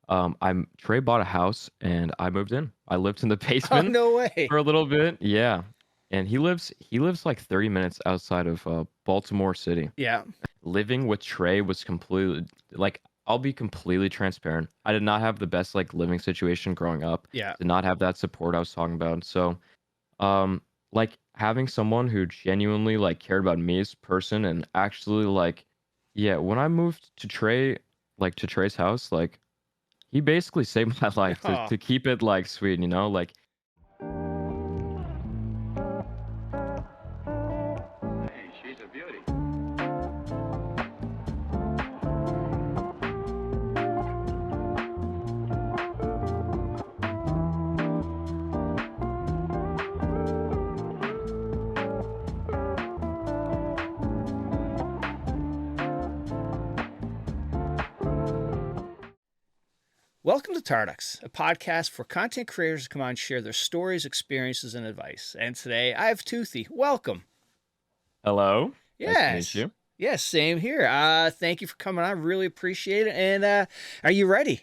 Trey bought a house and I moved in. I lived in the Oh, basement no way. for a little bit. Yeah. And he lives like 30 minutes outside of Baltimore City. Yeah. Living with Trey was completely like I'll be completely transparent. I did not have the best like living situation growing up. Yeah. Did not have that support I was talking about. So, um like having someone who genuinely like cared about me as a person and actually like yeah, when I moved to Trey's house, like he basically saved my life to Oh. to keep it, like, sweet, you know? Like Hey, she's a beauty. Welcome to Tarducks, a podcast for content creators to come on and share their stories, experiences, and advice. And today I have Toothy. Welcome. hello? Nice to meet Yes. you. Yes, same here. Thank you for coming on. Really appreciate it. And are you ready?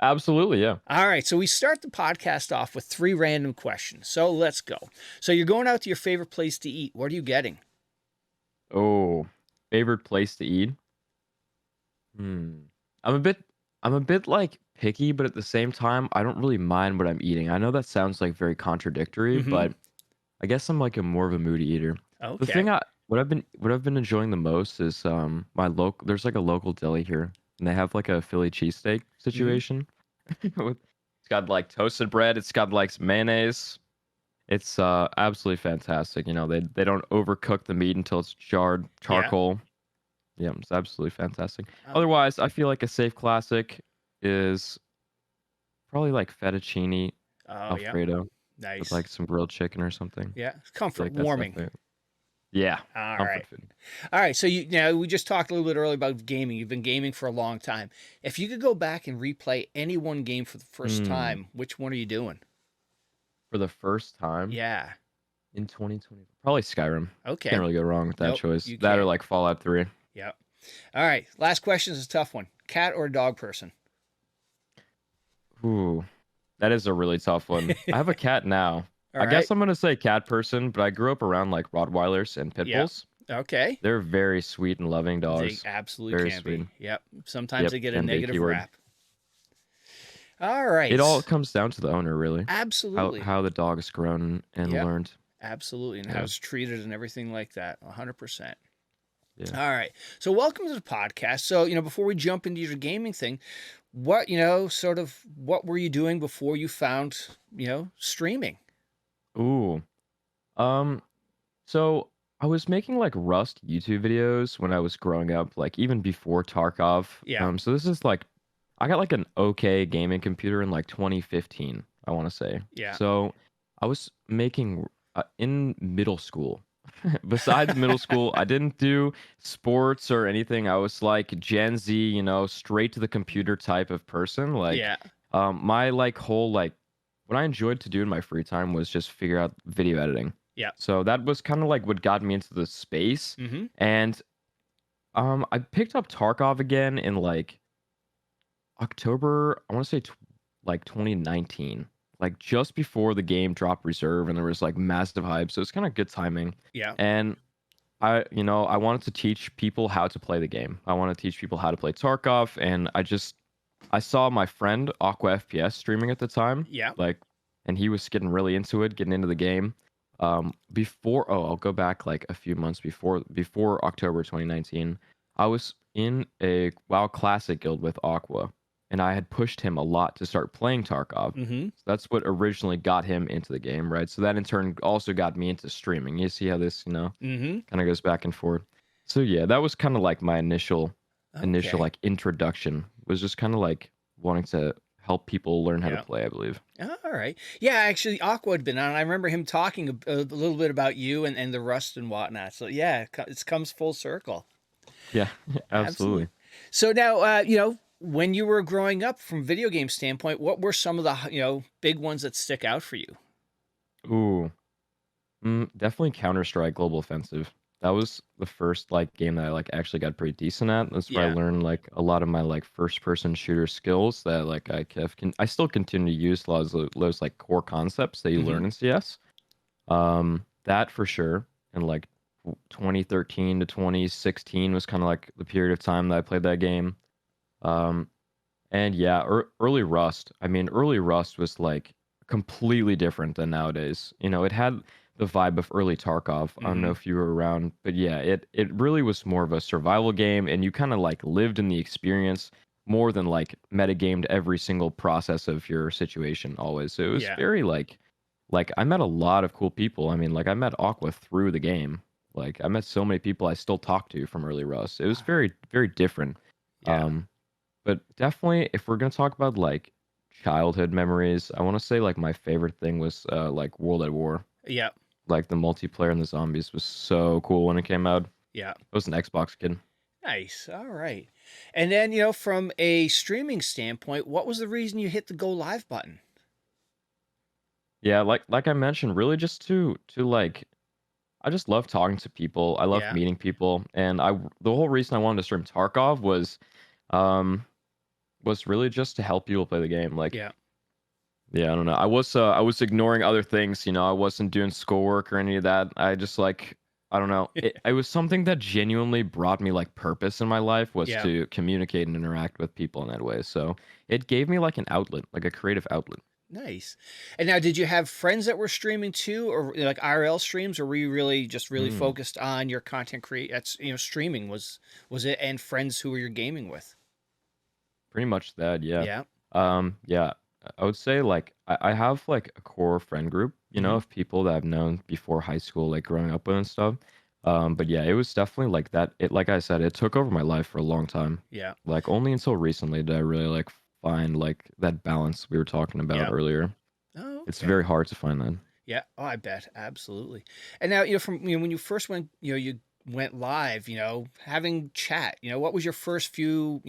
Absolutely, yeah. All right. So we start the podcast off with 3 random questions. So let's go. So you're going out to your favorite place to eat. What are you getting? Oh, favorite place to eat? Hmm. I'm a bit like, picky, but at the same time, I don't really mind what I'm eating. I know that sounds, like, very contradictory, Mm-hmm. but I guess I'm, like, a more of a moody eater. The thing Okay. I what I've been enjoying the most is, my local there's, like, a local deli here, and they have, like, a Philly cheesesteak Mm-hmm. situation. With it's got, like, toasted bread, it's got, like, some mayonnaise. It's, absolutely fantastic, you know, they don't overcook the meat until it's charred Yeah. charcoal. Yeah, it's absolutely fantastic. Oh, Otherwise, I feel like a safe classic is probably, like, fettuccine oh, yeah. Alfredo with, Nice. like, some grilled chicken or something. Yeah. I feel Comfort like that's warming. definitely yeah, All right. comfort food. All right, so we just talked a little bit earlier about gaming. You've been gaming for a long time. If you could go back and replay any one game for the first Hmm, time, which one are you doing? for the first time Yeah. in 2020, probably Skyrim. Can't Okay. really go wrong with that Nope, choice. you That or, can't. like, Fallout 3. Yep. All right. Last question is a tough one. Cat or dog person? Ooh, that is a really tough one. I have a cat now. All I right. guess I'm gonna say cat person, but I grew up around, like, Rottweilers and Pit Yep. Bulls. Okay. They're very sweet and loving They dogs. absolutely Very can sweet. be. Yep. Sometimes Yep, they get a can be, negative keyword. rap. All right. It all comes down to the owner, really. How Absolutely. how the dog has grown and Yep. learned. Absolutely. And how Yeah, it's treated and everything like that. 100%. yeah. All right. So welcome to the podcast. So, before we jump into your gaming thing, sort of what were you doing before you found, streaming? Ooh. Um, so I was making, like, Rust YouTube videos when I was growing up, like, even before Tarkov. Yeah. So this is, like I got, like, an okay gaming computer in, like, 2015, I wanna say. Yeah. So I was making in middle school. Besides middle school, I didn't do sports or anything. I was, like, Gen Z, you know, straight to the computer type of person, like, Yeah. my, like, whole, like what I enjoyed to do in my free time was just figure out video editing. Yeah. So that was kind of like what got me into the space. Mm-hmm. And I picked up Tarkov again in like October, I want to say like 2019, like just before the game dropped reserve and there was like massive hype. So it's kind of good timing. Yeah. And I wanted to teach people how to play the game. I want to teach people how to play Tarkov, and I saw my friend Aqua FPS streaming at the time, Yeah. like, and he was getting really into it, getting into the game. I'll go back like a few months before October 2019. I was in a WoW Classic guild with Aqua, and I had pushed him a lot to start playing Tarkov. Mm-hmm. So that's what originally got him into the game, right? So that in turn also got me into streaming. You see how this, Mm-hmm. kind of goes back and forth. So yeah, that was kind of like my initial Okay. like introduction was just kind of like wanting to help people learn how to Yeah. play, I believe. All right. Yeah, actually, Aqua had been on. I remember him talking a little bit about you and the rust and whatnot. So yeah, it comes full circle. Yeah, Absolutely. absolutely. So now, when you were growing up from video game standpoint, what were some of the, big ones that stick out for you? Ooh, definitely Counter Strike Global Offensive. that was the first like game that I like actually got pretty decent at. That's where I Yeah. learned like a lot of my like first person shooter skills that like I still continue to use a lot of those like core concepts that you Hmm. learn in CS. That for sure. And like 2013 to 2016 was kind of like the period of time that I played that game. Um, and yeah, early Rust. I mean, early Rust was like completely different than nowadays. You know, it had the vibe of early Tarkov. I don't know Hmm. if you were around, but yeah, it really was more of a survival game, and you kind of like lived in the experience more than like metagamed every single process of your situation always. So it was Yeah. very like I met a lot of cool people. I mean, like I met Aqua through the game. Like I met so many people I still talk to from early Rust. It was Wow. very, very different. Yeah. Um, but definitely, if we're gonna talk about like childhood memories, I want to say like my favorite thing was like World at War. Yeah. Like the multiplayer and the zombies was so cool when it came out. Yeah. I was an Xbox kid. Nice. All right. And then, from a streaming standpoint, what was the reason you hit the go live button? Yeah, like I mentioned, really just to like I just love talking to people. I love Yeah. meeting people, and the whole reason I wanted to stream Tarkov um was really just to help people play the game. Like Yeah. yeah, I don't know. I was ignoring other things, you know. I wasn't doing schoolwork or any of that. I just like I don't know. It was something that genuinely brought me like purpose in my life was Yeah. to communicate and interact with people in that way. So it gave me like an outlet, like a creative outlet. Nice. And now, did you have friends that were streaming too, or like IRL streams, or were you really just really Mm, focused on your content create? That's streaming was it, and friends who were you gaming with? pretty much that, yeah. Yeah. Yeah. I would say like I have like a core friend group, you know, Hmm. of people that I've known before high school, like growing up with and stuff. But yeah, it was definitely like that. It like I said, it took over my life for a long time. Yeah. Like only until recently did I really like find like that balance we were talking about Yeah. earlier. Oh, It's okay. very hard to find that. Yeah. Oh, I bet. Absolutely. And now, from when you first went, you went live, having chat, what was your first few,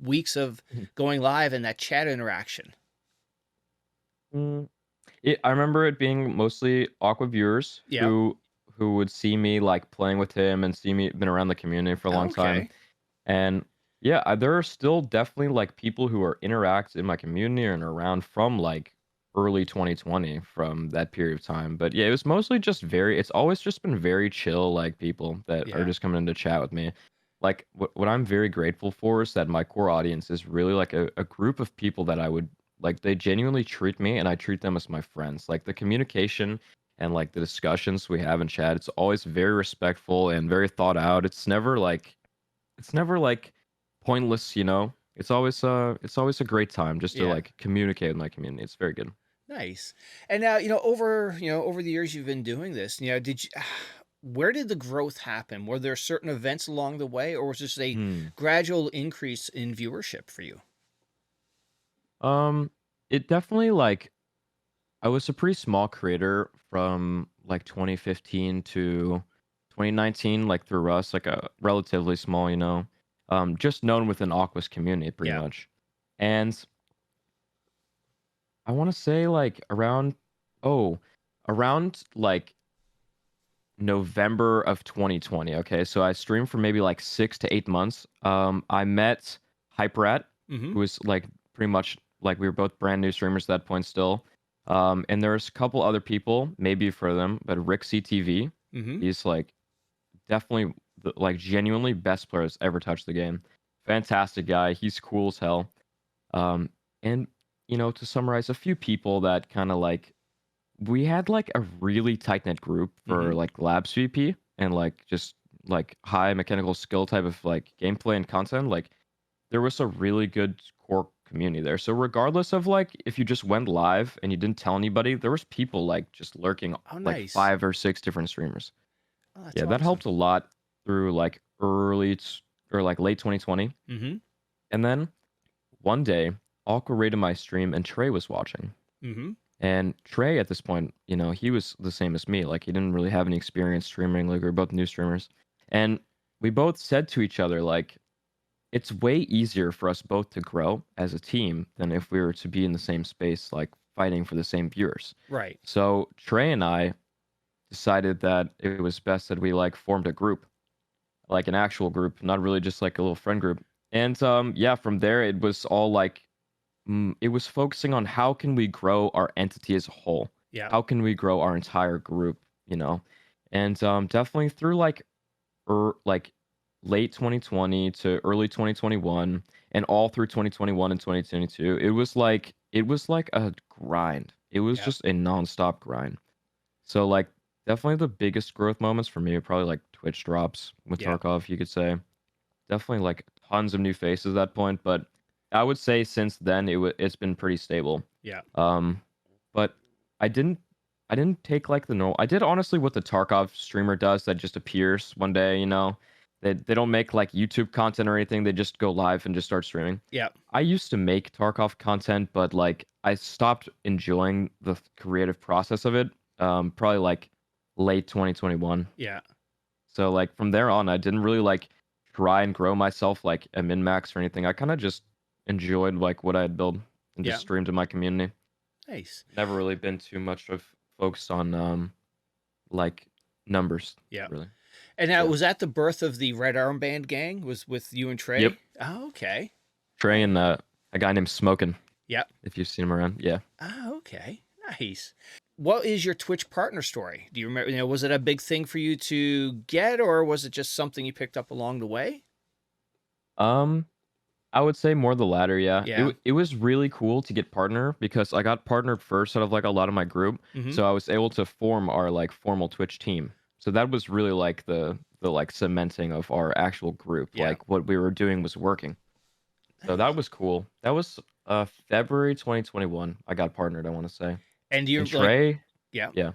weeks of Mhm. going live and that chat interaction? Mm, I remember it being mostly Aqua viewers Yeah. who would see me like playing with him and see me been around the community for a long time. Okay. And yeah, there are still definitely like people who are interact in my community and around from like early 2020 from that period of time. But yeah, it was mostly just it's always just been very chill, like people that are Yeah. just coming in to chat with me. Like what I'm very grateful for is that my core audience is really like a group of people that I would like they genuinely treat me and I treat them as my friends. Like the communication and like the discussions we have in chat, it's always very respectful and very thought out. It's never like pointless, you know. It's always a great time just to Yeah. like communicate with my community. It's very good. Nice. And now, over the years you've been doing this, did you where did the growth happen? Were there certain events along the way, or was this a Hmm. gradual increase in viewership for you? Um, it definitely like I was a pretty small creator from like 2015 to 2019, like through Rust, like a relatively small, you know, just known within Aqua's community pretty Yeah. much. And I want to say like oh, around like November of 2020. Okay, so I streamed for maybe like 6 to 8 months. I met Hyperat, Mm-hmm. who was like pretty much like we were both brand new streamers at that point still. And there's a couple other people, maybe for them, but Rick CTV, Mm-hmm. he's like definitely like genuinely best player that's ever touched the game. Fantastic guy. He's cool as hell. And you know, to summarize, a few people that kind of like we had like a really tight knit group Mm-hmm. for like labs VP and like just like high mechanical skill type of like gameplay and content. Like there was a really good core community there. So regardless of like if you just went live and you didn't tell anybody, there was people like just lurking Oh, like nice. 5 or 6 different streamers. Oh, that's Yeah, that awesome. helped a lot through like or like late 2020. Mm-hmm. And then one day, Aqua raided my stream and Trey was watching. Mm-hmm. And Trey, at this point, you know, he was the same as me. Like, he didn't really have any experience streaming. Like, we were both new streamers. And we both said to each other, like, it's way easier for us both to grow as a team than if we were to be in the same space, like, fighting for the same viewers. Right. So, Trey and I decided that it was best that we like formed a group, like an actual group, not really just like a little friend group. And yeah, from there it was all like it was focusing on how can we grow our entity as a whole? Yeah. How can we grow our entire group, you know? And definitely through like late 2020 to early 2021 and all through 2021 and 2022, it was like a grind. It was Yeah. just a nonstop grind. So like definitely the biggest growth moments for me are probably like Twitch drops with Yeah. Tarkov, you could say. Definitely like tons of new faces at that point, but I would say since then it's been pretty stable. Yeah. But I didn't I didn't take like the normal. I did honestly what the Tarkov streamer does that just appears one day, you know. They don't make like YouTube content or anything. They just go live and just start streaming. Yeah. I used to make Tarkov content, but like I stopped enjoying the creative process of it. Probably like late 2021. Yeah. So like from there on, I didn't really like try and grow myself like a min max or anything. I kind of just enjoyed like what I had built and Yeah. just streamed in my community. Nice. Never really been too much of focused on like numbers. Yeah. Really. And now, Yeah. was that the birth of the Red Armband gang? Was with you and Trey? Yep. Oh, okay. Trey and a guy named Smokin'. Yep. If you've seen him around, yeah. Oh, okay. Nice. What is your Twitch partner story? Do you remember, was it a big thing for you to get, or was it just something you picked up along the way? I would say more the latter, yeah. Yeah. It was really cool to get partner because I got partnered first out of like a lot of my group. Mm-hmm. So I was able to form our like formal Twitch team. So that was really like the like cementing of our actual group. Yeah. Like what we were doing was working. So that was cool. That was February 2021. I got partnered, I want to say. And you're And like, Trey, yeah. yeah.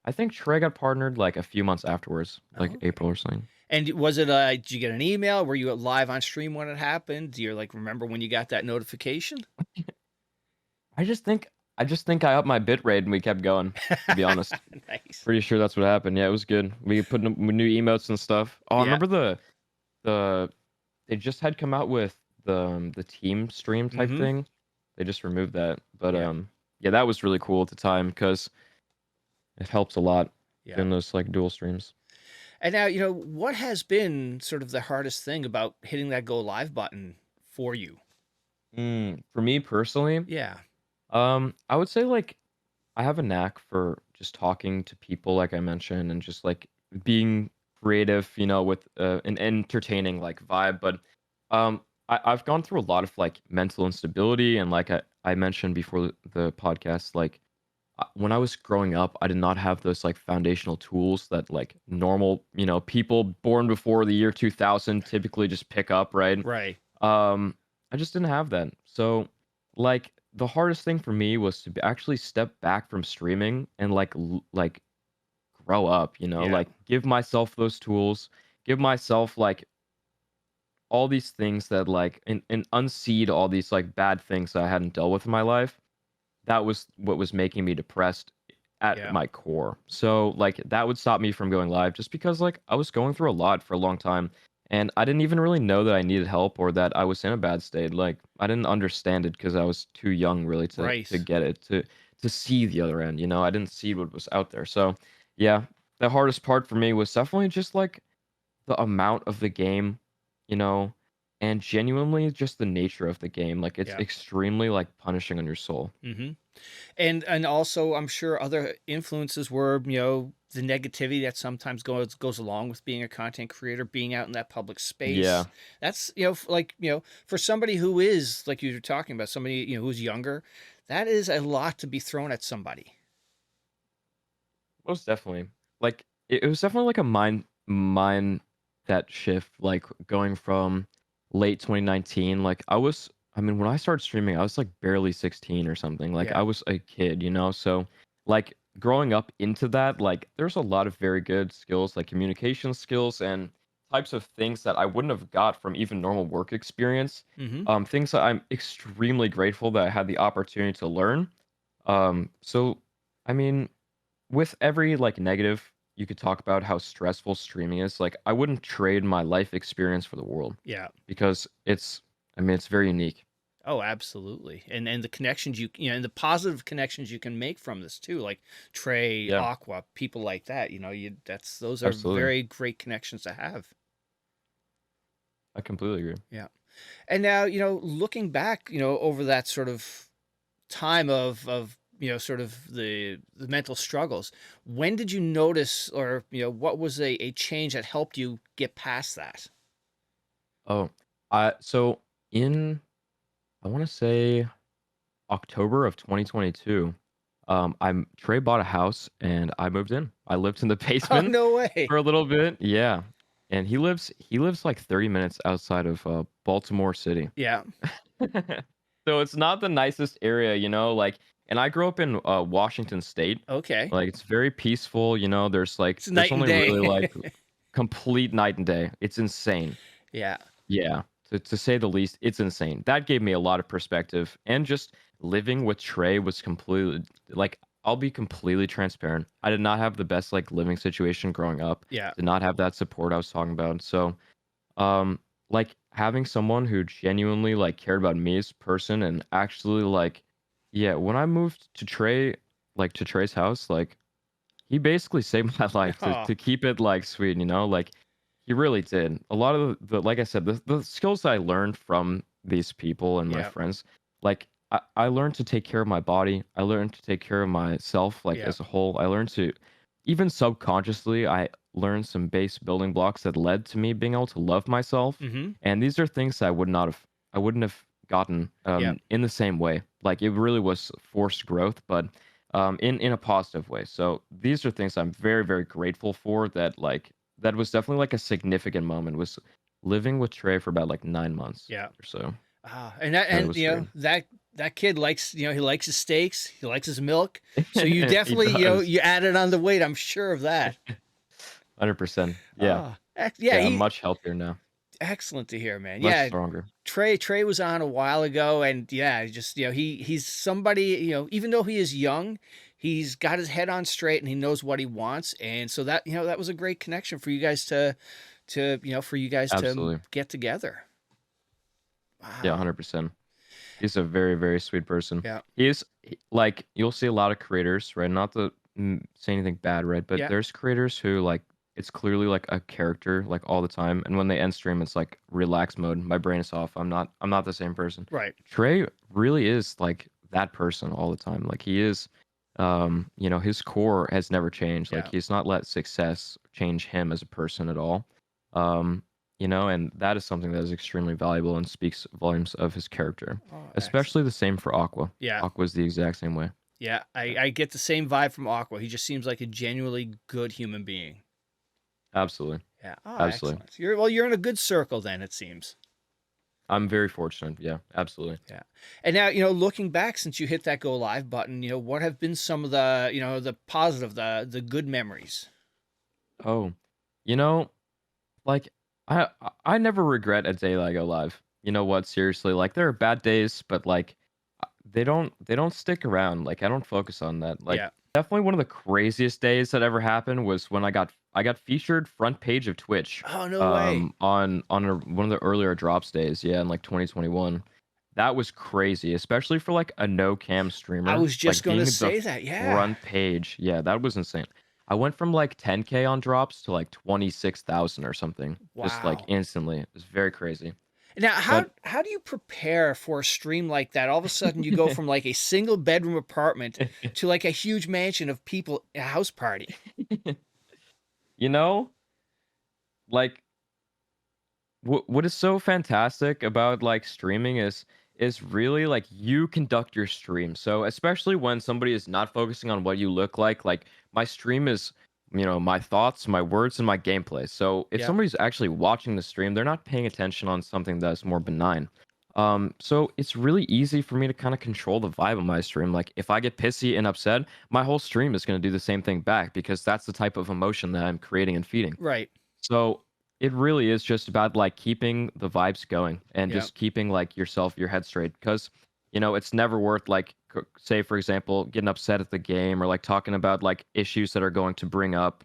I think Trey got partnered like a few months afterwards, like okay. April or something. And was it, did you get an email? Were you live on stream when it happened? Do you like remember when you got that notification? I just think I upped my bit rate and we kept going, to be honest. Nice. Pretty sure that's what happened. Yeah, it was good. We put in new emotes and stuff. Oh, I Yeah. remember they just had come out with the team stream type Mhm. thing. They just removed that. But Yeah. yeah, that was really cool at the time because it helps a lot Yeah. doing those like dual streams. And now, what has been sort of the hardest thing about hitting that go live button for you? For me personally, Yeah. I would say like I have a knack for just talking to people, like I mentioned, and just like being creative, you know, with an entertaining like vibe. But I've gone through a lot of like mental instability, and like I mentioned before the podcast, like when I was growing up, I did not have those like foundational tools that like normal, you know, people born before the year 2000 typically just pick up, right? Right. I just didn't have that. So, like, the hardest thing for me was to actually step back from streaming and like grow up, you know, Yeah. like give myself those tools, give myself like all these things that like and unseed all these like bad things that I hadn't dealt with in my life. That was what was making me depressed at Yeah. my core. So like that would stop me from going live just because like I was going through a lot for a long time and I didn't even really know that I needed help or that I was in a bad state. Like I didn't understand it because I was too young really to Right. get it to see the other end, you know. I didn't see what was out there. So yeah, the hardest part for me was definitely just like the amount of the game, you know, and genuinely just the nature of the game. Like it's Yeah. extremely like punishing on your soul. Mm-hmm. And also, I'm sure other influences were, the negativity that sometimes goes along with being a content creator, being out in that public space. Yeah. That's, for somebody who is, like you were talking about, somebody, who's younger, that is a lot to be thrown at somebody. Most definitely. Like it was definitely like a mind that shift, like going from late 2019. Like I mean, when I started streaming, I was like barely 16 or something. Like Yeah. I was a kid, you know? So like growing up into that, like there's a lot of very good skills, like communication skills and types of things that I wouldn't have got from even normal work experience. Mm-hmm. Things that I'm extremely grateful that I had the opportunity to learn. So I mean, with every like negative, you could talk about how stressful streaming is. Like I wouldn't trade my life experience for the world Yeah. because it's I mean it's very unique. Oh, absolutely. And the connections and the positive connections you can make from this too, like Trey, Yeah, Aqua, people like that, those are absolutely. very great connections to have. I completely agree. Yeah. And now, looking back, over that sort of time of sort of the mental struggles, when did you notice, or what was a change that helped you get past that? Oh, so in I want to say October of 2022, Trey bought a house and I moved in. I lived in the Oh, basement no way. for a little bit. Yeah. And he lives like 30 minutes outside of Baltimore City. Yeah. So it's not the nicest area, like, and I grew up in Washington State. Okay. Like it's very peaceful, It's there's night and only day. really like complete night and day. It's insane. Yeah. Yeah, to say the least, it's insane. That gave me a lot of perspective, and just living with Trey was completely like I'll be completely transparent. I did not have the best like living situation growing up. Yeah. Did not have that support I was talking about. So, um, like having someone who genuinely like cared about me as a person and actually like, yeah, when I moved to Trey's house, like he basically saved my life to Oh, to keep it like sweet, like he really did. A lot of the like I said, the skills I learned from these people and my yeah. friends, like I learned to take care of my body. I learned to take care of myself, like Yeah. as a whole. I learned to, even subconsciously, I learned some base building blocks that led to me being able to love myself. Mm-hmm. And these are things I wouldn't have gotten Yeah. in the same way. Like it really was forced growth, but in a positive way. So these are things I'm very, very grateful for that was definitely like a significant moment was living with Trey for about like 9 months Yeah. or so. And that, That and was great. that kid likes, he likes his steaks, he likes his milk. So you He definitely, does. you added on the weight. I'm sure of that. 100%. Yeah. Oh, yeah. Yeah, I'm He much healthier now. Excellent to hear, man. Much Yeah. stronger. Trey was on a while ago, and yeah, just he's somebody, even though he is young, he's got his head on straight and he knows what he wants. And so that, that was a great connection for you guys to Absolutely. get together. Yeah, Wow. 100%. He's a very, very sweet person. Yeah. Like you'll see a lot of creators, right? Not to say anything bad, right? But Yeah. there's creators who like it's clearly like a character like all the time, and when they end stream, it's like relax mode. My brain is off. I'm not the same person. Right. Trey really is like that person all the time. Like he is, his core has never changed. Like Yeah. he's not let success change him as a person at all. Um, and that is something that is extremely valuable and speaks volumes of his character. Oh, excellent. Especially the same for Aqua. Yeah. Aqua's the exact same way. Yeah. I get the same vibe from Aqua. He just seems like a genuinely good human being. Absolutely. Yeah. Oh, Absolutely. excellent. You're in a good circle then, it seems. I'm very fortunate. Yeah, absolutely. Yeah. And now, looking back since you hit that go live button, what have been some of the, the positive, the good memories? Oh, you know, like I never regret a day that I go live. You know what? Seriously, like there are bad days, but like they don't stick around. Like I don't focus on that. Like Yeah. definitely one of the craziest days that ever happened was when I got featured front page of Twitch Oh, no way. one of the earlier drops days, yeah, in like 2021. That was crazy, especially for like a no cam I streamer. was just Like going to being the say that. Yeah. front page. Yeah, that was insane. I went from like 10K on drops to like 26,000 or something. Just like Wow. instantly. It was very crazy. Now, But how do you prepare for a stream like that? All of a sudden, you go from like a single bedroom apartment to like a huge mansion of people, a house party. you know, like what is so fantastic about like streaming is really like you conduct your stream. So especially when somebody is not focusing on what you look like my stream is my thoughts, my words, and my gameplay. So if Yeah. somebody's actually watching the stream, they're not paying attention on something that's more benign. So it's really easy for me to kind of control the vibe of my stream. Like if I get pissy and upset, my whole stream is going to do the same thing back because that's the type of emotion that I'm creating and feeding. Right. So it really is just about like keeping the vibes going and Yeah. just keeping like your head straight because it's never worth like say for example getting upset at the game or like talking about like issues that are going to bring up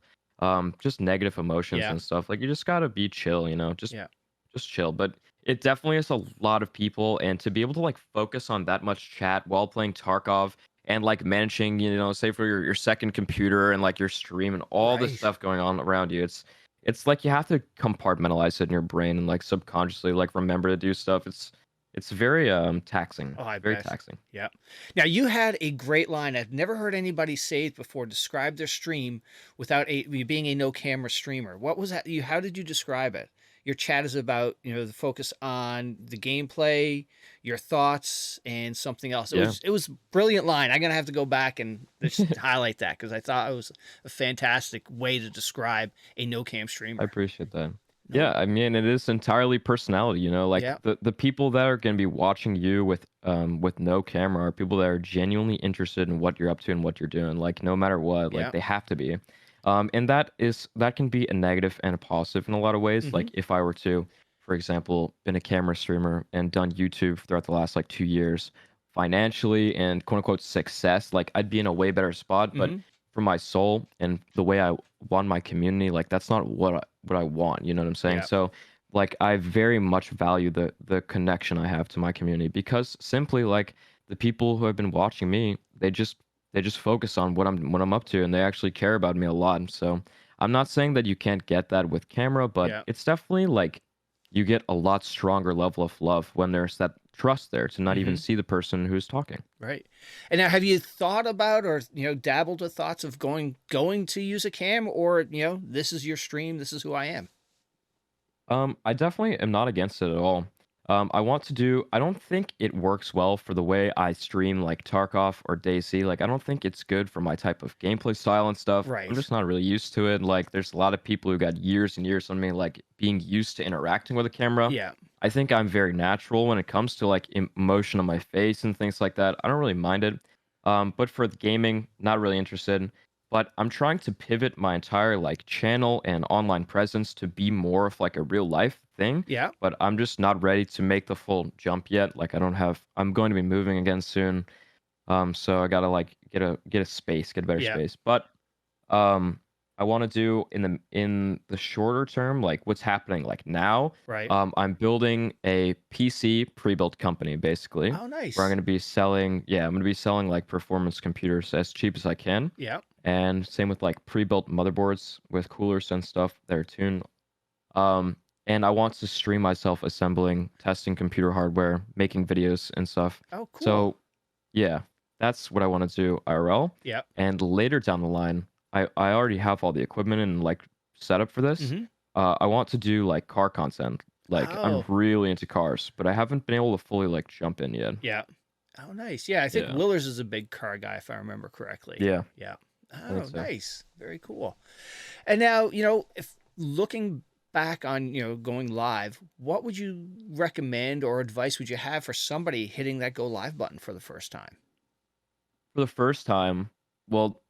just negative emotions Yeah. and stuff. Like you just got to be chill, just Yeah. just chill. But It definitely is a lot of people, and to be able to like focus on that much chat while playing Tarkov and like managing, say for your second computer and like your stream and all this Right. stuff going on around you, it's like you have to compartmentalize it in your brain and like subconsciously like remember to do stuff. It's very taxing, Oh, I very bet. taxing. Yeah. Now you had a great line. I've never heard anybody say it before. Describe their stream without being a no camera streamer. What was that? How did you describe it? Your chat is about the focus on the gameplay, your thoughts, and something else. It Yeah, was brilliant line. I'm gonna have to go back and just highlight that because I thought it was a fantastic way to describe a no cam I streamer. appreciate that. No. Yeah, I mean it is entirely personality, like Yeah. the people that are going to be watching you with no camera are people that are genuinely interested in what you're up to and what you're doing, like no matter what, like Yeah. they have to be. And that can be a negative and a positive in a lot of ways. Mm-hmm. Like if I were to, for example, been a camera streamer and done YouTube throughout the last like 2 years, financially and quote unquote success, like I'd be in a way better spot. But Mm-hmm. for my soul and the way I want my community, like that's not what I want. You know what I'm saying? Yeah. So like I very much value the connection I have to my community because simply like the people who have been watching me, they just focus on what I'm up to and they actually care about me a lot. And so I'm not saying that you can't get that with camera, but Yeah. it's definitely like you get a lot stronger level of love when there's that trust there to not Mm-hmm. even see the person who's talking. Right. And now have you thought about or dabbled with thoughts of going to use a cam or this is your stream, this is who I am. I definitely am not against it at all. I don't think it works well for the way I stream like Tarkov or DayZ. Like, I don't think it's good for my type of gameplay style and stuff. I'm Right. just not really used to it. Like, there's a lot of people who got years and years on me, like being used to interacting with a camera. Yeah. I think I'm very natural when it comes to like emotion on my face and things like that. I don't really mind it. But for the gaming, not really interested. But I'm trying to pivot my entire like channel and online presence to be more of like a real life thing, Yeah. but I'm just not ready to make the full jump yet. Like I'm going to be moving again soon. So I gotta like get a better Yeah. space. But um I want to do in the shorter term, like what's happening like now. Right. I'm building a PC pre-built company basically, Oh, where nice. I'm gonna be selling like performance computers as cheap as I can, Yeah. and same with like pre-built motherboards with coolers and stuff that are tuned. Um, and I want to stream myself assembling, testing computer hardware, making videos and stuff. Oh, cool. So yeah, that's what I want to do IRL. Yeah. And later down the line, I already have all the equipment and like setup for this. Mm-hmm. I want to do like car content. Like I'm Oh, really into cars, but I haven't been able to fully like jump in yet. yeah. Oh, nice. Yeah, I think Yeah. Willer's is a big car guy, if I remember correctly. Yeah, Yeah. I think Oh, so. nice. Very cool. And now, if looking back on, going live, what would you recommend or advice would you have for somebody hitting that go live button for the first time? For the first time, well,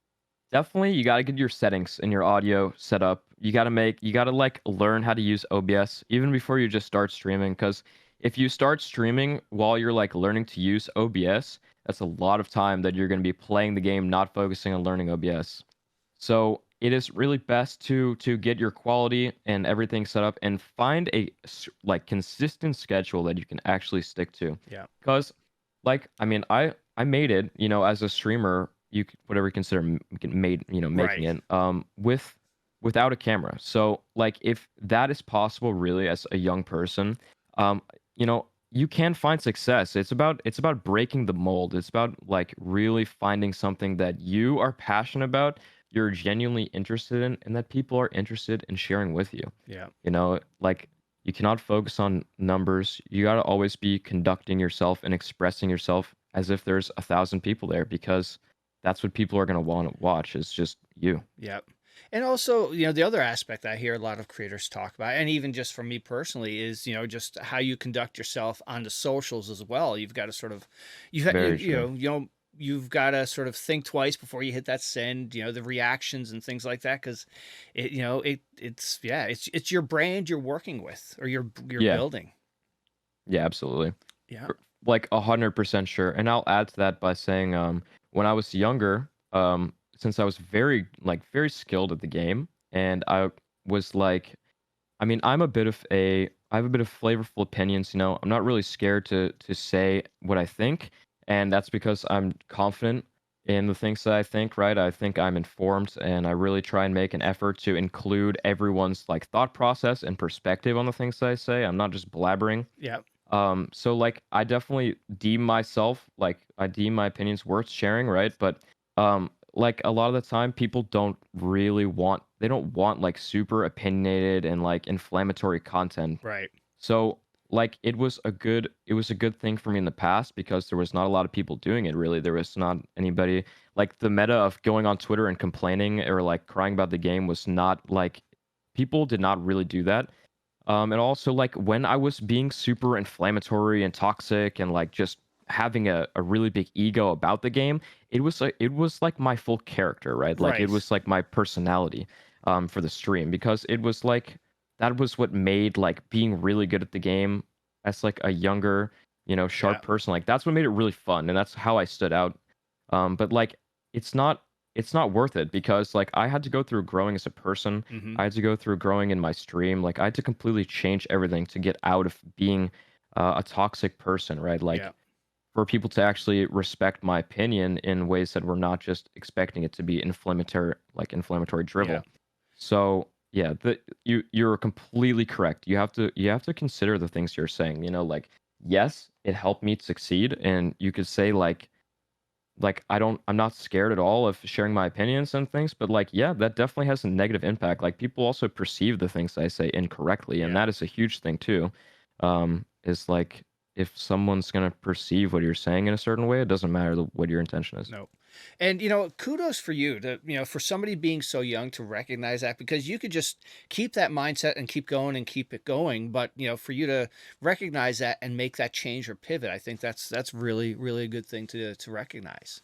definitely you got to get your settings and your audio set up. You got to like learn how to use OBS even before you just start streaming, cuz if you start streaming while you're like learning to use OBS, that's a lot of time that you're going to be playing the game not focusing on learning OBS. So, it is really best to get your quality and everything set up and find like consistent schedule that you can actually stick to. Yeah. Cuz like I mean, I made it, as a streamer, whatever you consider making Right. it, without a camera. So like if that is possible really as a young person, um, you can find success. It's about breaking the mold. It's about like really finding something that you are passionate about, you're genuinely interested in, and that people are interested in sharing with you. Yeah. Like you cannot focus on numbers. You got to always be conducting yourself and expressing yourself as if there's 1,000 people there because that's what people are going to want to watch is just you. Yeah. And also, the other aspect I hear a lot of creators talk about, and even just for me personally, is, just how you conduct yourself on the socials as well. You've got to sort of, Very true. you've got to sort of think twice before you hit that send, the reactions and things like that. Cause it's your brand you're working with or you're Yeah. building. Yeah, absolutely. Yeah. Like 100% sure. And I'll add to that by saying, when I was younger, since I was very skilled at the game, and I was like, I mean, I'm a bit of a I have a bit of flavorful opinions. I'm not really scared to say what I think, and that's because I'm confident in the things that I think. Right, I think I'm informed, and I really try and make an effort to include everyone's like thought process and perspective on the things that I say. I'm not just blabbering. Yeah. So like I definitely deem myself like I deem my opinions worth sharing, right? But like a lot of the time people they don't want like super opinionated and like inflammatory content. Right. So like it was a good thing for me in the past because there was not a lot of people doing it really. There was not anybody like the meta of going on Twitter and complaining or like crying about the game was not like people did not really do that. And also like when I was being super inflammatory and toxic and like just having a really big ego about the game, it was like my full character, right? Like it Right. was like my personality for the stream because it was like that was what made like being really good at the game as like a younger, Yeah. sharp person. Like that's what made it really fun and that's how I stood out. But like it's not it's not worth it because like I had to go through growing as a person. Hmm. I had to go through growing in my stream. Like I had to completely change everything to get out of being a toxic person, right? Yeah. Like for people to actually respect my opinion in ways that we're not just expecting it to be inflammatory Yeah. drivel. So yeah, you're completely correct. You have to consider the things you're saying. Like yes, it helped me succeed, and you could say I'm not scared at all of sharing my opinions and things, but like yeah, that definitely has a negative impact. Like people also perceive the things I say incorrectly, and Yeah. that is a huge thing too. Is like if someone's gonna perceive what you're saying in a certain way, it doesn't matter what your intention is. No. And kudos for you to, for somebody being so young to recognize that, because you could just keep that mindset and keep going and keep it going, but for you to recognize that and make that change or pivot, I think that's really really a good thing to recognize.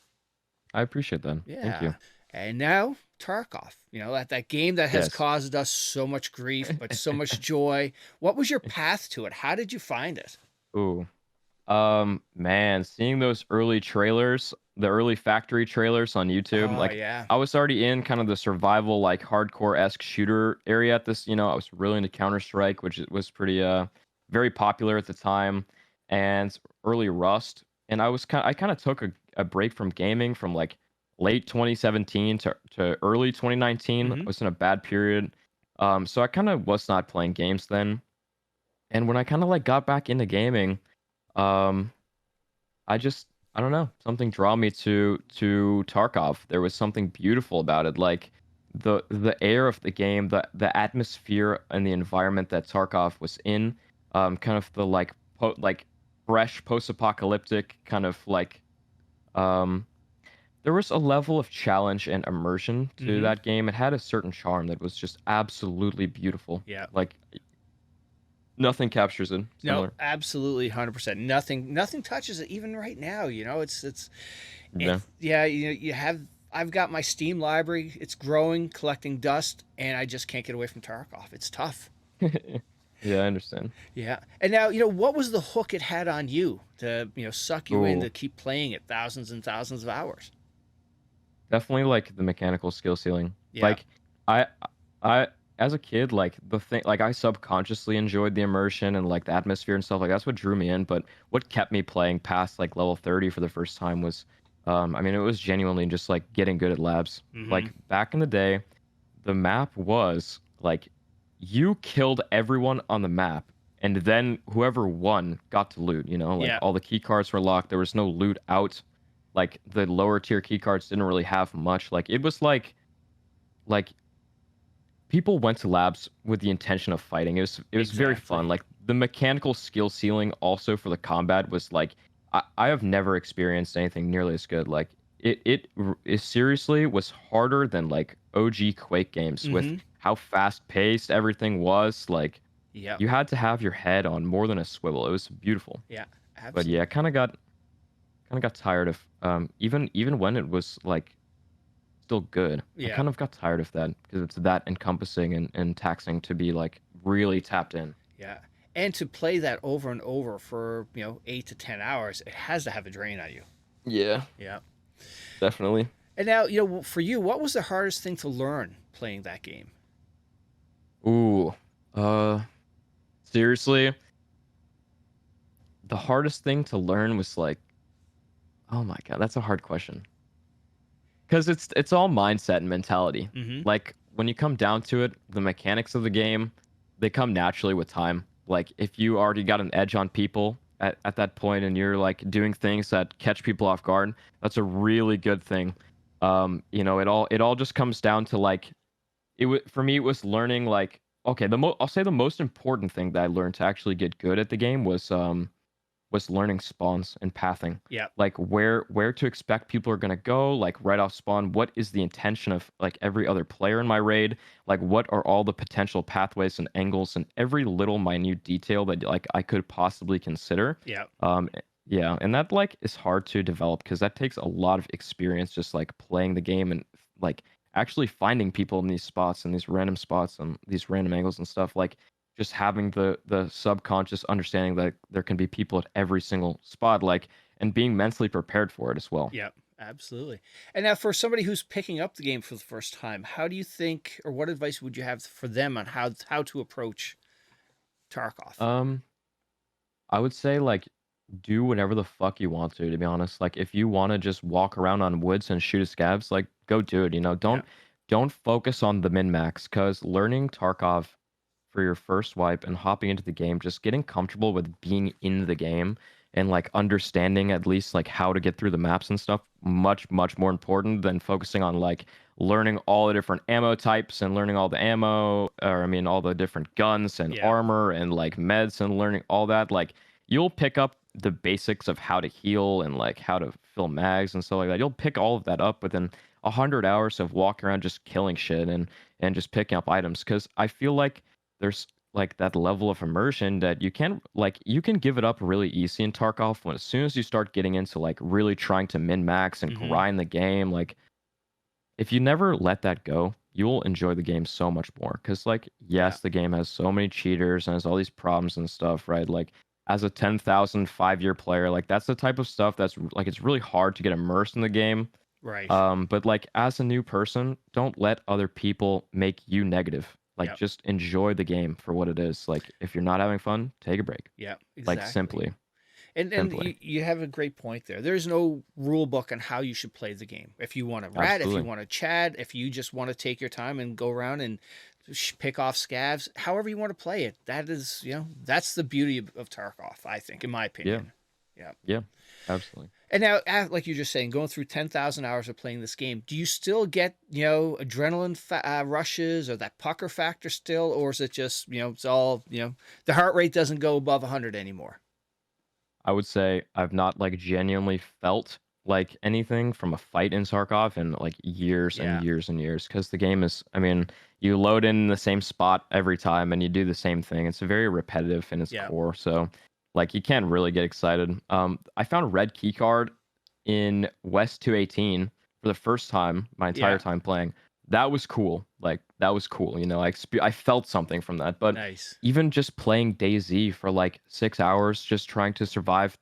I appreciate that. Thank Yeah. you. And now Tarkov, that game that has Yes. caused us so much grief but so much joy. What was your path to it? How did you find it? Ooh. Man, seeing those early trailers, the early factory trailers on YouTube, Oh like yeah. I was already in kind of the survival, like hardcore-esque shooter area at this, I was really into Counter-Strike, which was pretty very popular at the time, and early Rust. And I kind of took a break from gaming from like late 2017 to early 2019. I Hmm. was in a bad period. So I kind of was not playing games then. And when I kind of like got back into gaming, um I don't know, something draw me to Tarkov. There was something beautiful about it, like the air of the game, the atmosphere and the environment that Tarkov was in, kind of the like fresh post-apocalyptic kind of like um there was a level of challenge and immersion to Hmm. that game. It had a certain charm that was just absolutely beautiful. Yeah. Like nothing captures it No, similar. absolutely 100%. Nothing touches it even right now, Yeah. yeah, I've got my Steam library. It's growing, collecting dust, and I just can't get away from Tarkov. It's tough. Yeah, I understand. Yeah. And now, what was the hook it had on you to, suck you in Ooh. to keep playing it thousands and thousands of hours? Definitely like the mechanical skill ceiling. Yeah. Like I I as a kid, like the thing like I subconsciously enjoyed the immersion and like the atmosphere and stuff. Like that's what drew me in. But what kept me playing past like level 30 for the first time was I mean it was genuinely just like getting good at labs. Hmm. Like back in the day, the map was like you killed everyone on the map and then whoever won got to loot, like Yeah. all the key cards were locked. There was no loot out. Like the lower tier key cards didn't really have much. Like it was like people went to labs with the intention of fighting. It was very fun. Exactly. Like the mechanical skill ceiling also for the combat was like I have never experienced anything nearly as good. Like it seriously was harder than like OG Quake games with Hmm. how fast paced everything was. Like Yeah. you had to have your head on more than a swivel. It was beautiful. Yeah. But yeah, Absolutely. kind of got tired of even when it was like still good. I Yeah. kind of got tired of that because it's that encompassing and taxing to be like really tapped in. Yeah. And to play that over and over for, 8 to 10 hours, it has to have a drain on you. Yeah, Yeah. definitely. And now, for you, what was the hardest thing to learn playing that game? Ooh, uh, seriously, the hardest thing to learn was like, oh my god, that's a hard question. Because it's all mindset and mentality. Mm-hmm. Like when you come down to it, the mechanics of the game, they come naturally with time. Like if you already got an edge on people at that point and you're like doing things that catch people off guard, that's a really good thing. It all just comes down to like for me it was learning like okay, I'll say the most important thing that I learned to actually get good at the game was learning spawns and pathing. Yeah. Like where to expect people are gonna go, like right off spawn, what is the intention of like every other player in my raid? Like what are all the potential pathways and angles and every little minute detail that like I could possibly consider. Yeah. Yeah, and that like is hard to develop because that takes a lot of experience just like playing the game and like actually finding people in these spots and these random spots and these random angles and stuff. Like just having the subconscious understanding that there can be people at every single spot, like and being mentally prepared for it as well. Yeah. Absolutely. And now, for somebody who's picking up the game for the first time, how do you think, or what advice would you have for them on how to approach Tarkov? I would say like do whatever the fuck you want to be honest. Like if you want to just walk around on woods and shoot at scavs, like go do it, Yeah. don't focus on the min max cuz learning Tarkov for your first wipe and hopping into the game, just getting comfortable with being in the game and like understanding at least like how to get through the maps and stuff, much more important than focusing on like learning all the different ammo types and learning all the ammo, or I mean all the different guns and Yeah. armor and like meds and learning all that. Like you'll pick up the basics of how to heal and like how to fill mags and stuff like that. You'll pick all of that up within 100 hours of walking around just killing shit and just picking up items. Because I feel like there's like that level of immersion that you can give it up really easy in Tarkov when as soon as you start getting into like really trying to min max and Mhm. grind the game. Like if you never let that go, you'll enjoy the game so much more. Because like yes, the game has so many cheaters and has all these problems and stuff, right? Like as a 10,000 5-year player, like that's the type of stuff that's like it's really hard to get immersed in the game. Right. But like as a new person, don't let other people make you negative. Like Yep. just enjoy the game for what it is. Like if you're not having fun, take a break. Yeah. Like Exactly. simply. And Simply. you have a great point there. There's no rule book on how you should play the game. If you want to rat, if you Absolutely. want to chat, if you just want to take your time and go around and pick off scavs, however you want to play it, that is, that's the beauty of Tarkov, I think, in my opinion. Yeah. Yeah. Absolutely. And now, like you're just saying, going through 10,000 hours of playing this game, do you still get, adrenaline rushes or that pucker factor still? Or is it just, it's all, the heart rate doesn't go above 100 anymore? I would say I've not like genuinely felt like anything from a fight in Tarkov in like years Yeah. and years and years because the game is, I mean, you load in the same spot every time and you do the same thing. It's very repetitive in its Yeah. core, so like you can't really get excited. I found a red keycard in West 218 for the first time my entire Yeah. time playing. That was cool. Like that was cool. I felt something from that. But Nice. even just playing DayZ for like 6 hours, just trying to survive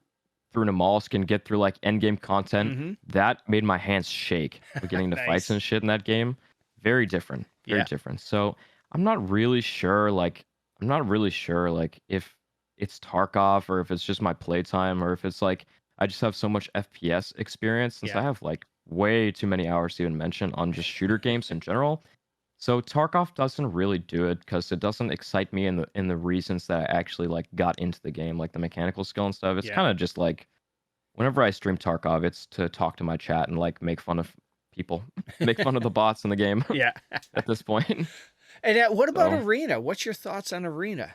through Namalsk and get through like end game content, Mhm. that made my hands shake with getting into fights Nice. and shit in that game. Very different. Very Yeah. different. So I'm not really sure like if it's Tarkov or if it's just my playtime or if it's like I just have so much FPS experience since I Yeah. have like way too many hours to even mention on just shooter games in general. So Tarkov doesn't really do it because it doesn't excite me in the reasons that I actually like got into the game, like the mechanical skill and stuff. It's Yeah. kind of just like whenever I stream Tarkov, it's to talk to my chat and like make fun of people, make fun of the bots in the game Yeah. at this point. And what about So, Arena? What's your thoughts on Arena?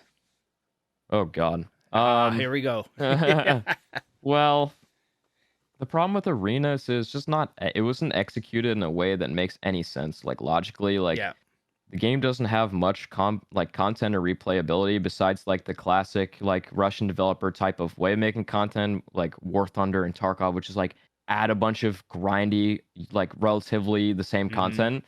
oh god. Here we go. Well, the problem with arenas is just not it wasn't executed in a way that makes any sense like logically. Like Yeah. the game doesn't have much like content or replayability besides like the classic like Russian developer type of way of making content like War Thunder and Tarkov, which is like add a bunch of grindy like relatively the same Mhm. content.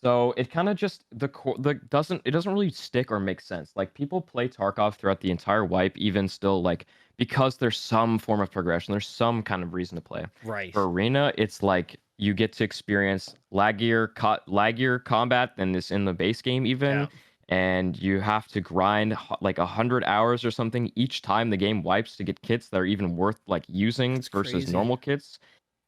So it kind of just it doesn't really stick or make sense. Like people play Tarkov throughout the entire wipe, even still like because there's some form of progression, there's some kind of reason to play. Right. For Arena, it's like you get to experience laggier combat than this in the base game even, Yeah. and you have to grind like 100 hours or something each time the game wipes to get kits that are even worth like using That's versus crazy. normal kits.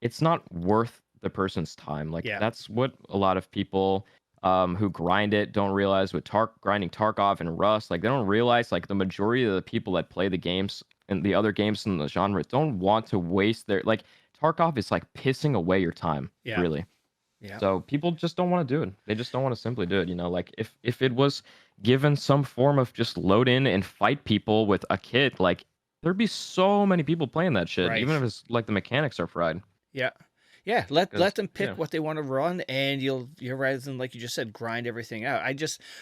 It's not worth the person's time. Like Yeah. that's what a lot of people who grind it don't realize with grinding Tarkov and Rust. Like they don't realize like the majority of the people that play the games and the other games in the genre don't want to waste their like Tarkov is like pissing away your time, Yeah. really. Yeah. So people just don't want to do it. They just don't want to simply do it. You know, like if it was given some form of just load in and fight people with a kit, like there'd be so many people playing that shit, Right. even if it's like the mechanics are fried. Yeah. Yeah, let Because them yeah, pick what they want to run, and you're rather than, like you just said, grind everything out.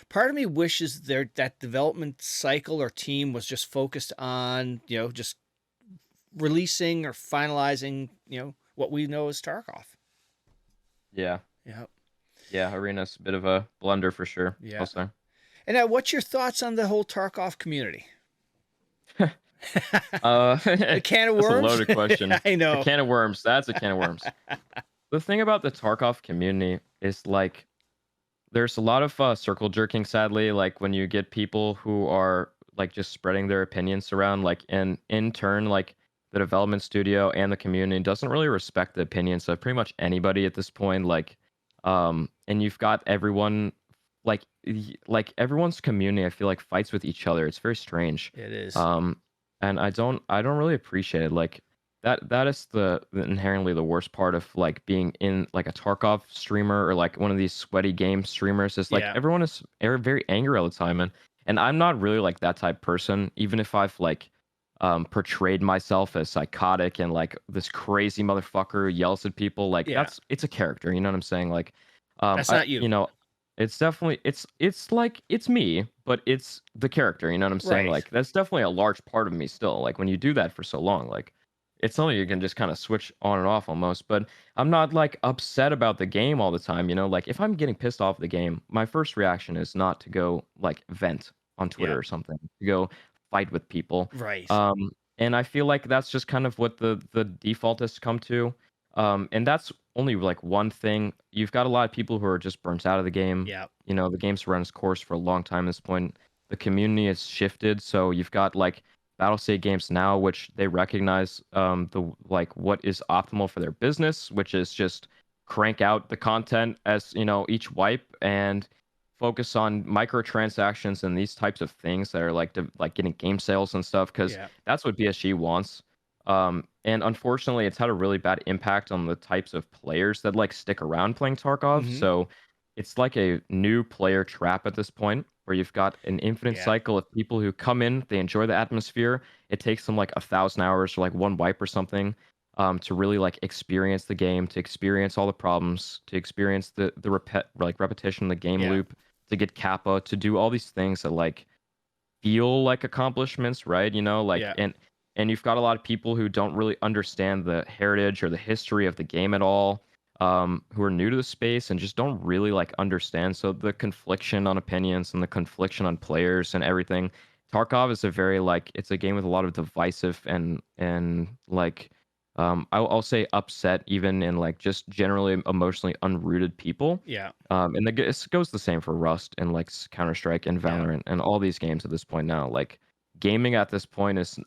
Part of me wishes that development cycle or team was just focused on, just releasing or finalizing, what we know as Tarkov. yeah, Yeah. yeah. Arena's a bit of a blunder for sure. Yeah. I'll say. And now, what's your thoughts on the whole Tarkov community? A can of That's a worms? loaded question. I A know. can of worms. That's a can of worms. The thing about the Tarkov community is like there's a lot of circle jerking, sadly, like when you get people who are like just spreading their opinions around, like, and in turn, like the development studio and the community doesn't really respect the opinions of pretty much anybody at this point. Like, and you've got everyone, like, like everyone's community, I feel like fights with each other. It's very strange. It is. Um, and I don't really appreciate it. Like, that is the inherently the worst part of like being in like a Tarkov streamer or like one of these sweaty game streamers is like Yeah. everyone is very angry all the time, and I'm not really like that type of person, even if I've like portrayed myself as psychotic and like this crazy motherfucker who yells at people. Like Yeah. it's a character, you know what I'm saying? Like That's I not you. you know it's definitely it's like it's me, but it's the character, you know what I'm saying? Right. Like that's definitely a large part of me still. Like when you do that for so long, like it's something you can just kind of switch on and off almost. But I'm not like upset about the game all the time, you know? Like if I'm getting pissed off at the game, my first reaction is not to go like vent on Yeah. Twitter or something, to go fight with people. Right. And I feel like that's just kind of what the default has come to. And that's only like one thing. You've got a lot of people who are just burnt out of the game. Yeah. You know, the game's run its course for a long time at this point. The community has shifted, so you've got like battle state games now, which they recognize the like what is optimal for their business, which is just crank out the content as you know each wipe and focus on microtransactions and these types of things that are like like getting game sales and stuff because Yeah. that's what BSG wants. And unfortunately, it's had a really bad impact on the types of players that like stick around playing Tarkov. Hmm. So it's like a new player trap at this point where you've got an infinite Yeah. cycle of people who come in, they enjoy the atmosphere. It takes them like 1,000 hours or like one wipe or something to really like experience the game, to experience all the problems, to experience the repetition, the game Yeah. loop, to get kappa, to do all these things that like feel like accomplishments, right? You know, like Yeah. and you've got a lot of people who don't really understand the heritage or the history of the game at all, who are new to the space and just don't really like understand. So the confliction on opinions and the confliction on players and everything. Tarkov is a very like it's a game with a lot of divisive and like I'll say upset even in like just generally emotionally unrooted people. Yeah. And it goes the same for Rust and like Counter Strike and Yeah. Valorant and all these games at this point now. Like gaming at this point is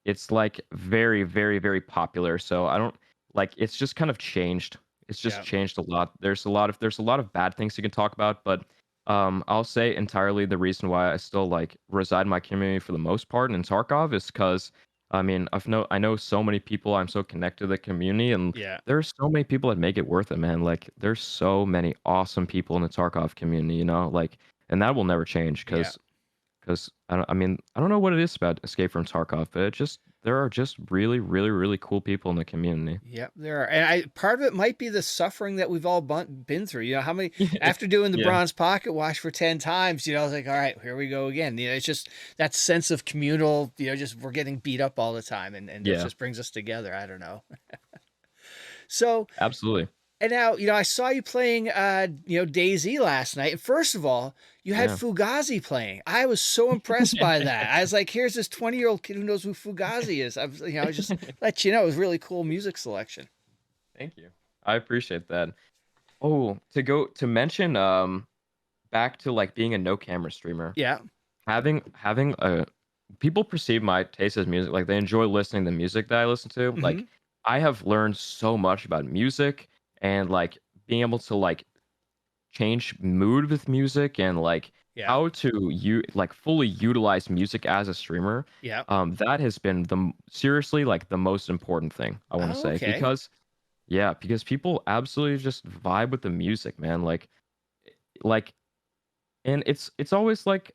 it's like very very popular. So I don't like it's just kind of changed. It's just Yeah. changed a lot. There's a lot of bad things you can talk about, but I'll say entirely the reason why I still like reside in my community for the most part in Tarkov is because I mean I know so many people. I'm so connected to the community, and Yeah. there's so many people that make it worth it, man. Like there's so many awesome people in the Tarkov community, you know, like and that will never change Yeah. because I mean I don't know what it is about Escape from Tarkov, but it just there are just really cool people in the community. Yep, there are, and part of it might be the suffering that we've all been through. How many Yeah, after doing the yeah, bronze pocket watch for 10 times, I was like, all right, here we go again. It's just that sense of communal. Just we're getting beat up all the time, and it yeah, just brings us together. I don't know. So, absolutely, and now, I saw you playing, DayZ last night. And first of all, you had yeah. Fugazi playing. I was so impressed by that. I was like, here's this 20-year-old kid who knows who Fugazi is. I was, just let you know, it was really cool music selection. Thank you. I appreciate that. Oh, to mention back to like being a no camera streamer, Yeah. having a people perceive my taste as music, like they enjoy listening to music that I listen to. Hmm. Like I have learned so much about music and like being able to like change mood with music and like Yeah. how to like fully utilize music as a streamer. Yeah. That has been seriously like the most important thing I want to Oh, say okay. because people absolutely just vibe with the music, man. Like and it's always like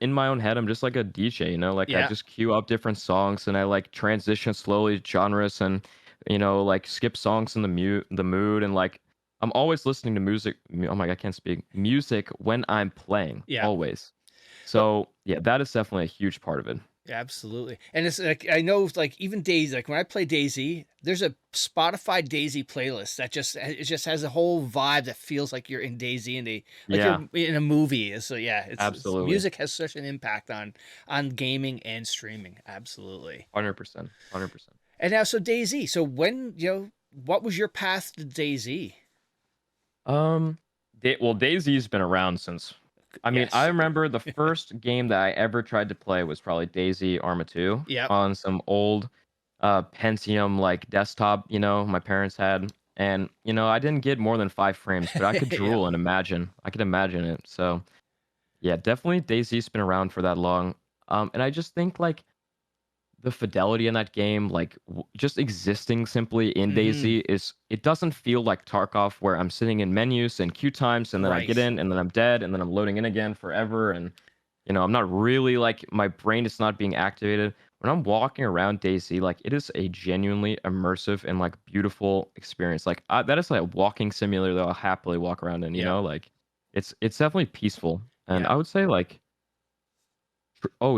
in my own head I'm just like a DJ, you know, like I Yeah. just queue up different songs and I like transition slowly genres and like skip songs in the mood and like I'm always listening to oh my God, I can't speak music when I'm playing Yeah. always. Well, So yeah, that is definitely a huge part of it. yeah, absolutely. And it's like I know like even DayZ, like when I play DayZ, there's a Spotify DayZ playlist that it just has a whole vibe that feels like you're in DayZ and like Yeah, you're in a movie. So yeah, it's absolutely. music has such an impact on gaming and streaming. Absolutely. 100%. 100%. And now so DayZ. So when, what was your path to DayZ? Um, well, DayZ's been around since. I mean, I Yes. remember the first game that I ever tried to play was probably DayZ Arma 2 Yep. on some old Pentium like desktop, my parents had. And, I didn't get more than 5 frames, but I could Yep. drool and imagine. I could imagine it. So, yeah, definitely DayZ's been around for that long. And I just think like the fidelity in that game, like just existing simply in Hmm. DayZ it doesn't feel like Tarkov where I'm sitting in menus and queue times and then I get Right. in and then I'm dead and then I'm loading in again forever and I'm not really like my brain is not being activated. When I'm walking around DayZ, like it is a genuinely immersive and like beautiful experience. Like that is like a walking simulator that I'll happily walk around in, Yep. like it's definitely peaceful. And Yep. I would say like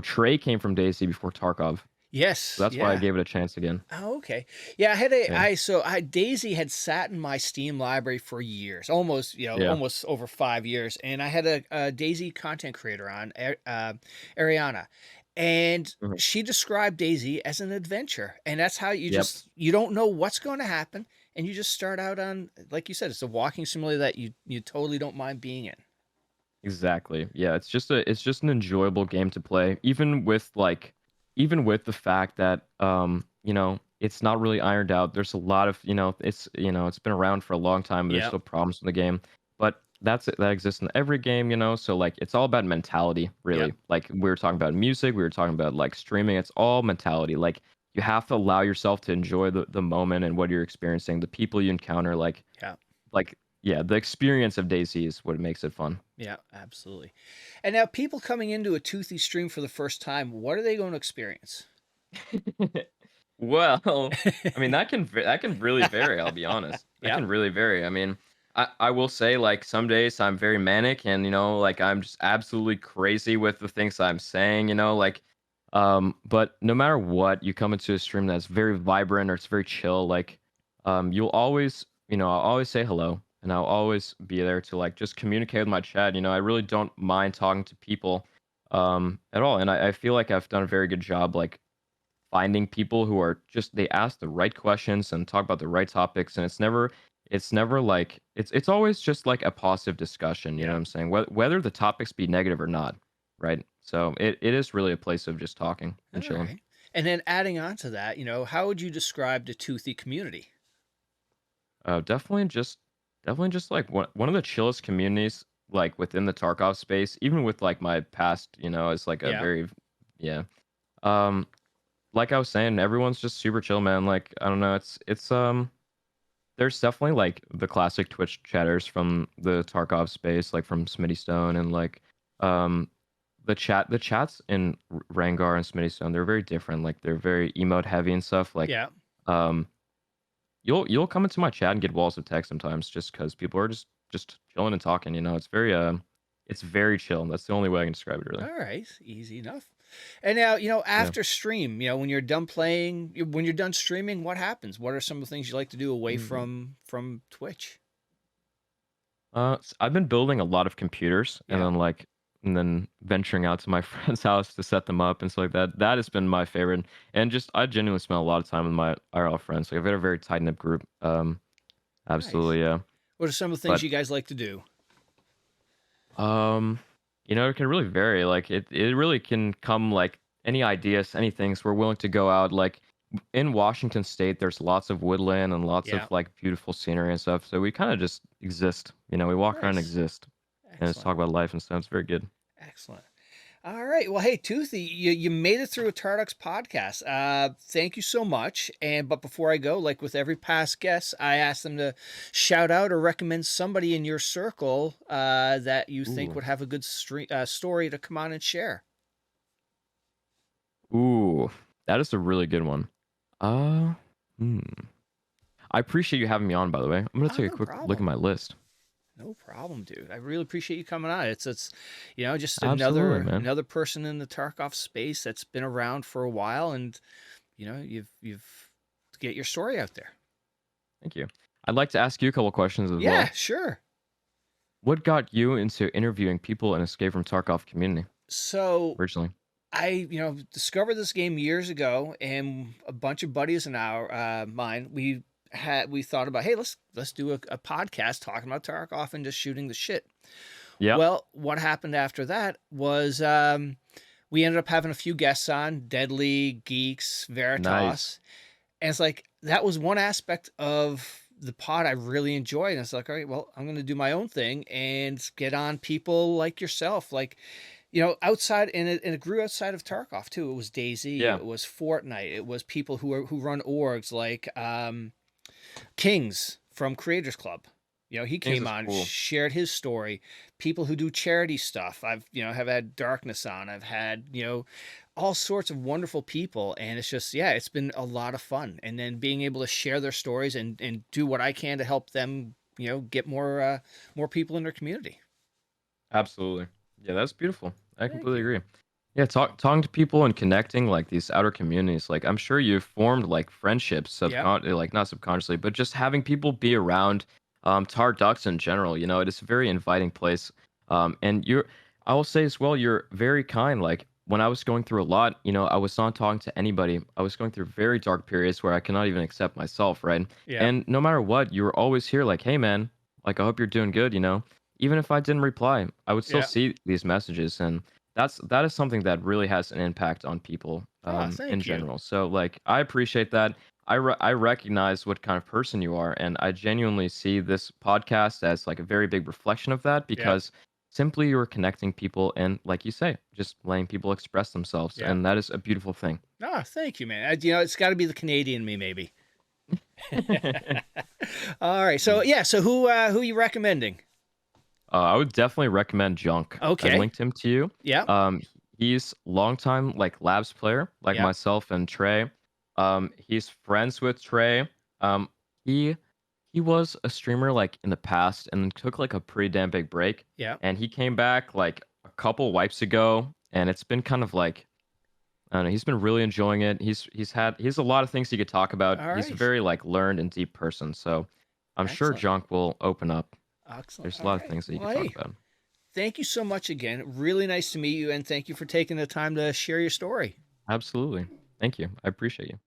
Trey came from DayZ before Tarkov. So Yes. that's why I Yeah. gave it a chance again. Oh, okay. Yeah, Yeah. DayZ had sat in my Steam library for years, almost, Yeah. almost over 5 years. And I had a DayZ content creator on, Ariana, and Mhm. she described DayZ as an adventure. And that's how Yep. you don't know what's going to happen. And you just start out on, like you said, it's a walking simulator that you totally don't mind being in. Exactly. Yeah, it's just an enjoyable game to play, even with the fact that it's not really ironed out. There's a lot of, it's been around for a long time, but there's Yeah. still problems in the game. But that exists in every game, so like it's all about mentality, Yep. really. Like we were talking about music, we were talking about like streaming, it's all mentality. Like you have to allow yourself to enjoy the moment and what you're experiencing, the people you encounter, Yeah. like yeah, the experience of DayZ is what makes it fun. Yeah, absolutely. And now people coming into a Toothy stream for the first time, what are they going to experience? Well, I mean that can really vary, I'll be honest. That Yeah. can really vary. I mean, I will say like some days I'm very manic and like I'm just absolutely crazy with the things I'm saying, but no matter what, you come into a stream that's very vibrant or it's very chill, like you'll always, I'll always say hello and I'll always be there to like just communicate with my chat. I really don't mind talking to people at all. And I feel like I've done a very good job like finding people who are just they ask the right questions and talk about the right topics and it's never like it's always just like a positive discussion, you know Yeah. what I'm saying, whether the topics be negative or not, right? So it is really a place of just talking All and chilling. right. And then adding on to that, how would you describe the Toothy community? Definitely just like one of the chillest communities like within the Tarkov space, even with like my past, as like a Yeah. very yeah. um like I was saying, everyone's just super chill, man. Like I don't know, it's there's definitely like the classic Twitch chatters from the Tarkov space, like from Smitty Stone and like um the chats in Rangar and Smitty Stone, they're very different. Like they're very emote heavy and stuff. Like Yeah. um you'll come into my chat and get walls of text sometimes just because people are just chilling and talking, it's very chill. That's the only way I can describe it really. All right. Easy enough. And now, Yeah. after stream, when you're done playing, when you're done streaming, what happens? What are some of the things you like to do away Mm. from Twitch? I've been building a lot of computers Yeah. and then venturing out to my friend's house to set them up and stuff like that. That has been my favorite. And just I genuinely spend a lot of time with my IRL friends. Like I've got a very tight knit group. Nice. Absolutely, yeah. What are some of the things But you guys like to do? Um, it can really vary. Like it really can come like any ideas, any things. We're willing to go out. Like in Washington State, there's lots of woodland and lots Yeah. of like beautiful scenery and stuff. So we kind of just exist. We walk around and Nice. exist and just Excellent. talk about life and stuff. It's very good. Excellent. All right. Well, hey, Toothy, you made it through a Tarducks podcast. Thank you so much. But before I go, like with every past guest, I ask them to shout out or recommend somebody in your circle that you think Ooh, would have a good story to come on and share. ooh, that is a really good one. Uh, hmm. I appreciate you having me on. By the way, I'm gonna Oh, take a no quick look at problem. my list. No problem, dude. I really appreciate you coming on. It's just Absolutely, another man. another person in the Tarkov space that's been around for a while, and you've to get your story out there. Thank you. I'd like to ask you a couple questions as Yeah, well. sure. What got you into interviewing people in Escape from Tarkov community So originally? I, discovered this game years ago, and a bunch of buddies in our mine, we thought about, hey, let's do a podcast talking about Tarkov and just shooting the shit. Yeah, Well, what happened after that was we ended up having a few guests on, Deadly, Geeks, nice. Veritas, and it's like that was one aspect of the pod I really enjoyed. And it's like, all right, well, I'm going to do my own thing and get on people like yourself, like outside, and it grew outside of Tarkov too. It was DayZ, Yeah, it was Fortnite, it was people who run orgs like Kings from Creators Club. He things came is on, cool. shared his story. People who do charity stuff. I've have had Darkness on. I've had all sorts of wonderful people, and it's just it's been a lot of fun. And then being able to share their stories and do what I can to help them get more people in their community. Absolutely. Yeah, that's beautiful. I Thank completely you. agree. Yeah, talking to people and connecting like these outer communities. Like I'm sure you've formed like friendships Yep. like not subconsciously, but just having people be around Tarducks in general, it is a very inviting place. And I will say as well, you're very kind. Like when I was going through a lot, I was not talking to anybody. I was going through very dark periods where I cannot even accept myself, right? Yep. And no matter what, you were always here like, "Hey man, like I hope you're doing good." Even if I didn't reply, I would still Yeah. see these messages, and that is something that really has an impact on people Oh, in thank you. general. So like I appreciate that. I recognize what kind of person you are, and I genuinely see this podcast as like a very big reflection of that Yep. because simply you're connecting people and like you say, just letting people express themselves, Yep. and that is a beautiful thing. Oh, thank you, man. It's got to be the Canadian me, maybe. All right. So yeah. So who you recommending? I would definitely recommend Junk. I Okay. linked him to you. Yep. He's longtime like labs player, like Yep. myself and Trey. He's friends with Trey. Um, he he was a streamer like in the past and then took like a pretty damn big break. Yep. And he came back like a couple wipes ago, and it's been kind of like I don't know. He's been really enjoying it. He has a lot of things he could talk about. All He's a right. very like learned and deep person, so I'm sure Excellent. Junk will open up. Excellent. There's a All lot of right. things that you Well, could talk hey, about. thank you so much again. Really nice to meet you, and thank you for taking the time to share your story. Absolutely. Thank you. I appreciate you.